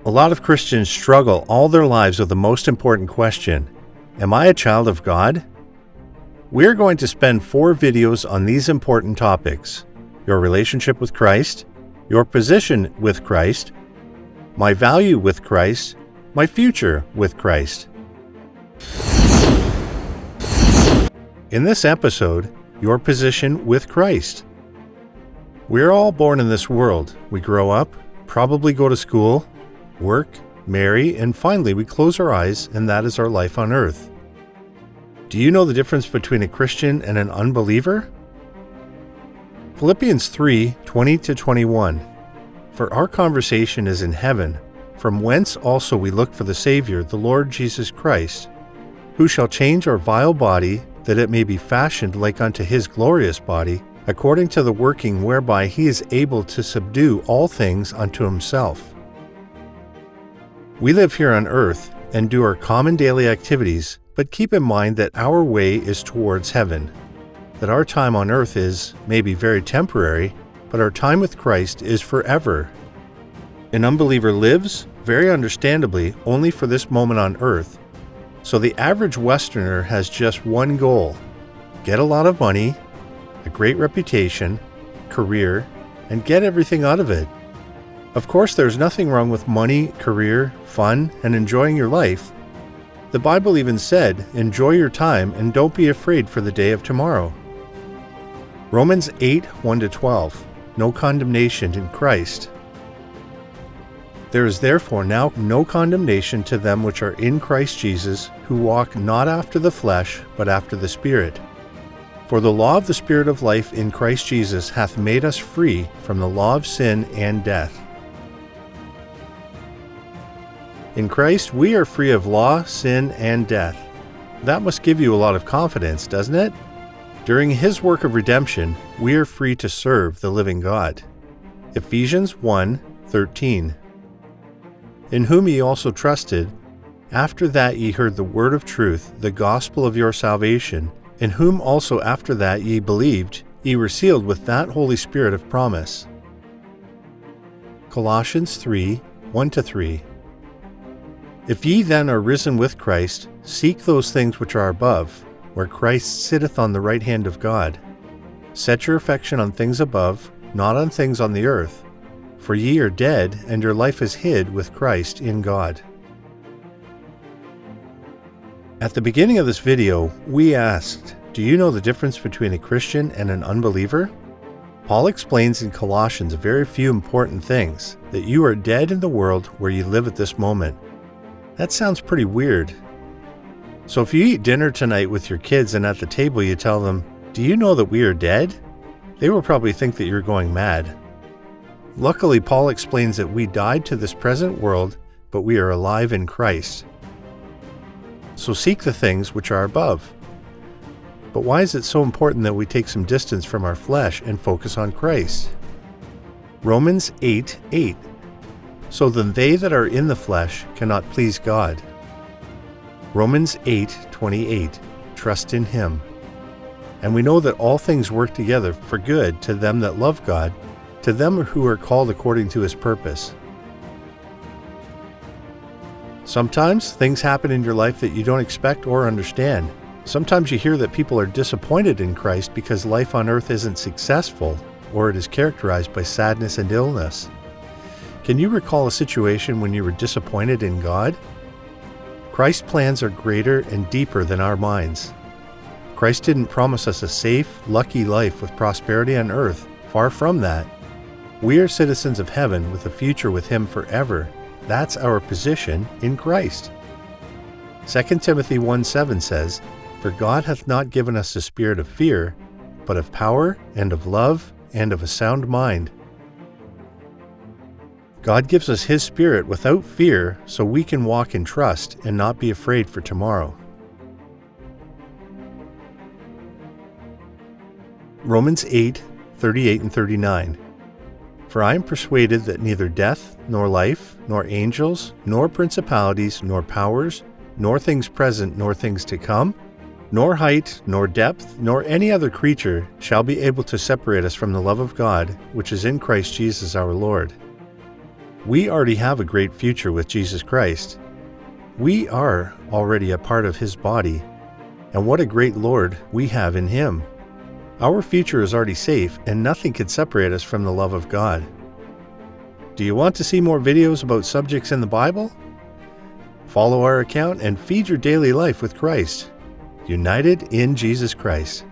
A lot of Christians struggle all their lives with the most important question: am I a child of God? We're going to spend 4 videos on these important topics: your relationship with Christ, your position with Christ, my value with Christ, my future with Christ. In this episode, your position with Christ. We're all born in this world. We grow up, probably go to school, work, marry, and finally we close our eyes, and that is our life on earth. Do you know the difference between a Christian and an unbeliever? Philippians 3:20-21. For our conversation is in heaven, from whence also we look for the Savior, the Lord Jesus Christ, who shall change our vile body, that it may be fashioned like unto his glorious body, according to the working whereby he is able to subdue all things unto himself. We live here on earth and do our common daily activities, but keep in mind that our way is towards heaven, that our time on earth is maybe very temporary, but our time with Christ is forever. An unbeliever lives, very understandably, only for this moment on earth, so the average Westerner has just one goal: get a lot of money, a great reputation, career, and get everything out of it. Of course, there's nothing wrong with money, career, fun, and enjoying your life. The Bible even said, enjoy your time and don't be afraid for the day of tomorrow. Romans 8:1-12, no condemnation in Christ. There is therefore now no condemnation to them which are in Christ Jesus, who walk not after the flesh, but after the Spirit. For the law of the Spirit of life in Christ Jesus hath made us free from the law of sin and death. In Christ, we are free of law, sin, and death. That must give you a lot of confidence, doesn't it? During his work of redemption, we are free to serve the living God. Ephesians 1:13. In whom ye also trusted, after that ye heard the word of truth, the gospel of your salvation, in whom also after that ye believed, ye were sealed with that Holy Spirit of promise. Colossians 3:1-3. If ye then are risen with Christ, seek those things which are above, where Christ sitteth on the right hand of God. Set your affection on things above, not on things on the earth. For ye are dead, and your life is hid with Christ in God. At the beginning of this video, we asked, do you know the difference between a Christian and an unbeliever? Paul explains in Colossians very few important things, that you are dead in the world where you live at this moment. That sounds pretty weird. So if you eat dinner tonight with your kids and at the table you tell them, do you know that we are dead? They will probably think that you're going mad. Luckily, Paul explains that we died to this present world, but we are alive in Christ. So seek the things which are above. But why is it so important that we take some distance from our flesh and focus on Christ? Romans 8:8. So then they that are in the flesh cannot please God. Romans 8:28. Trust in him. And we know that all things work together for good to them that love God, to them who are called according to his purpose. Sometimes things happen in your life that you don't expect or understand. Sometimes you hear that people are disappointed in Christ because life on earth isn't successful, or it is characterized by sadness and illness. Can you recall a situation when you were disappointed in God? Christ's plans are greater and deeper than our minds. Christ didn't promise us a safe, lucky life with prosperity on earth. Far from that. We are citizens of heaven with a future with him forever. That's our position in Christ. 2 Timothy 1:7 says, For God hath not given us a spirit of fear, but of power and of love and of a sound mind. God gives us his spirit without fear so we can walk in trust and not be afraid for tomorrow. Romans 8:38-39. For I am persuaded that neither death, nor life, nor angels, nor principalities, nor powers, nor things present, nor things to come, nor height, nor depth, nor any other creature shall be able to separate us from the love of God, which is in Christ Jesus our Lord. We already have a great future with Jesus Christ. We are already a part of His body, and what a great Lord we have in Him. Our future is already safe, and nothing can separate us from the love of God. Do you want to see more videos about subjects in the Bible? Follow our account and feed your daily life with Christ, united in Jesus Christ.